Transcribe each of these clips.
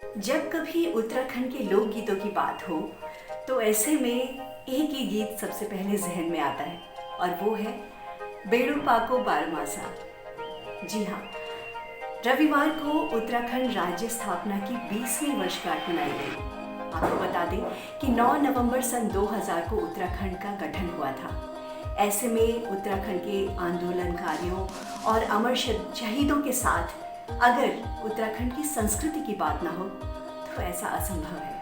जब कभी उत्तराखंड के लोकगीतों की बात हो तो ऐसे में एक ही गीत सबसे पहले जहन में आता है और वो है बेड़ू पाको बारमासा। जी हाँ, रविवार को उत्तराखंड राज्य स्थापना की 20वीं वर्षगांठ मनाई गई। आपको बता दें कि 9 नवंबर सन 2000 को उत्तराखंड का गठन हुआ था। ऐसे में उत्तराखंड के आंदोलनकारियों और अमर शहीदों के साथ अगर उत्तराखंड की संस्कृति की बात ना हो तो ऐसा असंभव है।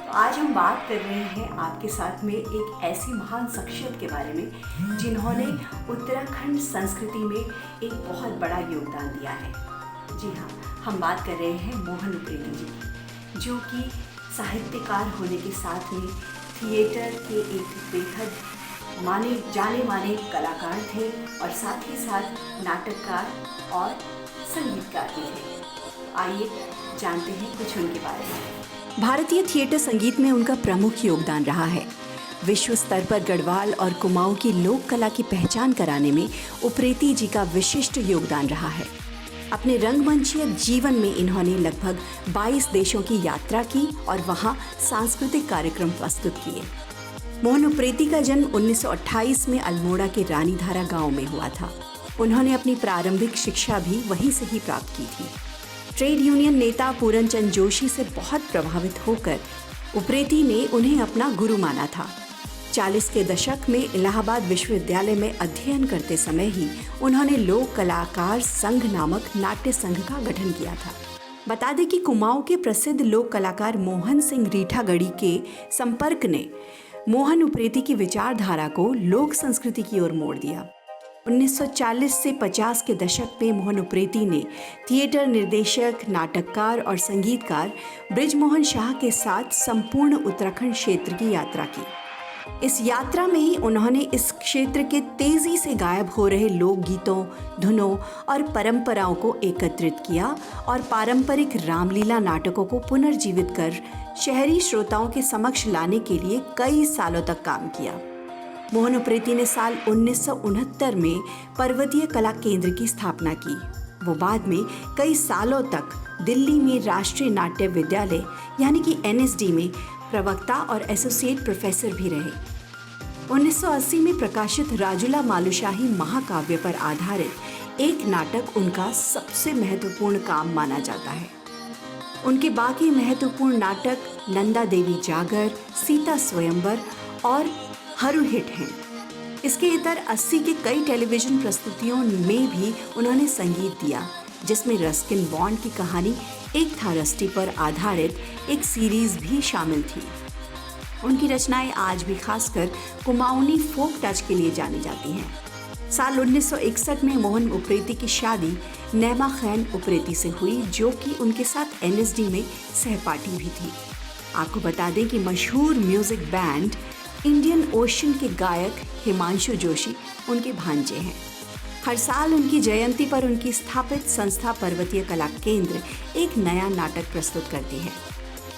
तो आज हम बात कर रहे हैं आपके साथ में एक ऐसी महान शख्सियत के बारे में जिन्होंने उत्तराखंड संस्कृति में एक बहुत बड़ा योगदान दिया है। जी हाँ, हम बात कर रहे हैं मोहन उप्रेती जी की, जो कि साहित्यकार होने के साथ में थिएटर के एक बेहद जाने माने कलाकार थे और साथ ही साथ नाटककार और संगीतकार भी थे। आइए जानते हैं कुछ उनके बारे में। भारतीय थिएटर संगीत में उनका प्रमुख योगदान रहा है। विश्व स्तर पर गढ़वाल और कुमाऊं की लोक कला की पहचान कराने में उप्रेती जी का विशिष्ट योगदान रहा है। अपने रंगमंचीय जीवन में इन्होंने लगभग 22 देशों की यात्रा की और वहां सांस्कृतिक कार्यक्रम प्रस्तुत किए। मोहन उप्रेती का जन्म 1928 में अल्मोड़ा के रानीधारा गांव में हुआ था। उन्होंने अपनी प्रारंभिक शिक्षा भी वहीं से ही प्राप्त की थी। ट्रेड यूनियन नेता पूरनचंद जोशी से बहुत प्रभावित होकर उप्रेती ने उन्हें अपना गुरु माना था। 40 के दशक में इलाहाबाद विश्वविद्यालय में अध्ययन करते समय ही उन्होंने लोक कलाकार संघ नामक नाट्य संघ का गठन किया था। बता दें कि कुमाऊं के प्रसिद्ध लोक कलाकार मोहन सिंह रीठागढ़ी के संपर्क ने मोहन उप्रेती की विचारधारा को लोक संस्कृति की ओर मोड़ दिया। 1940 से 50 के दशक में मोहन उप्रेती ने थिएटर निर्देशक, नाटककार और संगीतकार बृजमोहन शाह के साथ संपूर्ण उत्तराखंड क्षेत्र की यात्रा की। इस यात्रा में ही उन्होंने इस क्षेत्र के तेजी से गायब हो रहे लोकगीतों, धुनों और परंपराओं को एकत्रित किया और पारंपरिक रामलीला नाटकों को पुनर्जीवित कर शहरी श्रोताओं के समक्ष लाने के लिए कई सालों तक काम किया। मोहन उप्रेती ने साल 1969 में पर्वतीय कला केंद्र की स्थापना की। वो बाद में कई सालों तक दिल्ली में राष्ट्रीय नाट्य विद्यालय यानी कि NSD में प्रवक्ता और एसोसिएट प्रोफेसर भी रहे। 1980 में प्रकाशित राजुला मालुशाही महाकाव्य पर आधारित एक नाटक उनका सबसे महत्वपूर्ण काम माना जाता है। उनके बाकी महत्वपूर्ण नाटक नंदा देवी जागर, सीता स्वयंवर और हरू हिट हैं। इसके इतर 80 के कई टेलीविजन प्रस्तुतियों में भी उन्होंने संगीत दिया, जिसमें रस्किन बॉन्ड की कहानी एक था रस्टी पर आधारित एक सीरीज भी शामिल थी। उनकी रचनाएं आज भी खासकर कुमाऊनी फोक टच के लिए जानी जाती हैं। साल 1961 में मोहन उप्रेती की शादी नैमा खैन उप्रेती से हुई, जो कि उनके साथ NSD में सहपाठी भी थी। आपको बता दें कि मशहूर म्यूजिक बैंड इंडियन ओशन के गायक हिमांशु जोशी उनके भांजे हैं। हर साल उनकी जयंती पर उनकी स्थापित संस्था पर्वतीय कला केंद्र एक नया नाटक प्रस्तुत करती है।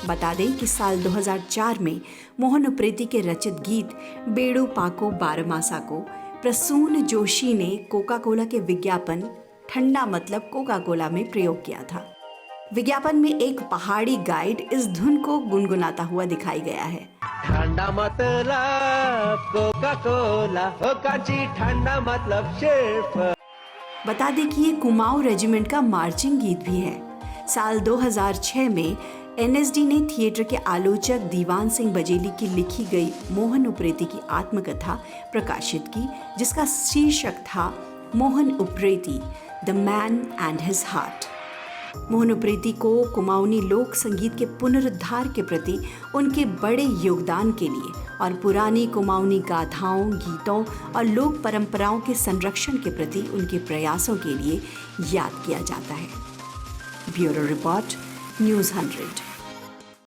बता दें कि साल 2004 में मोहन उप्रेती के रचित गीत बेड़ू पाको बारमासा को प्रसून जोशी ने कोका कोला के विज्ञापन ठंडा मतलब कोका कोला में प्रयोग किया था। विज्ञापन में एक पहाड़ी गाइड इस धुन को गुनगुनाता हुआ दिखाई गया है। ठंडा मतलब कोका कोला, हो काची ठंडा मतलब सिर्फ। बता दें कि ये कुमाऊं रेजिमेंट का मार्चिंग गीत भी है। साल 2006 में NSD ने थिएटर के आलोचक दीवान सिंह बजेली की लिखी गई मोहन उप्रेती की आत्मकथा प्रकाशित की, जिसका शीर्षक था Mohan Upreti the man and his heart. Mohan Upreti को कुमाऊनी लोक संगीत के पुनरुद्धार के प्रति उनके बड़े योगदान के लिए और पुरानी कुमाऊनी गाथाओं, गीतों और लोक परंपराओं के संरक्षण के प्रति उनके प्रयासों के लिए याद किया जाता है। Bureau report, news 100।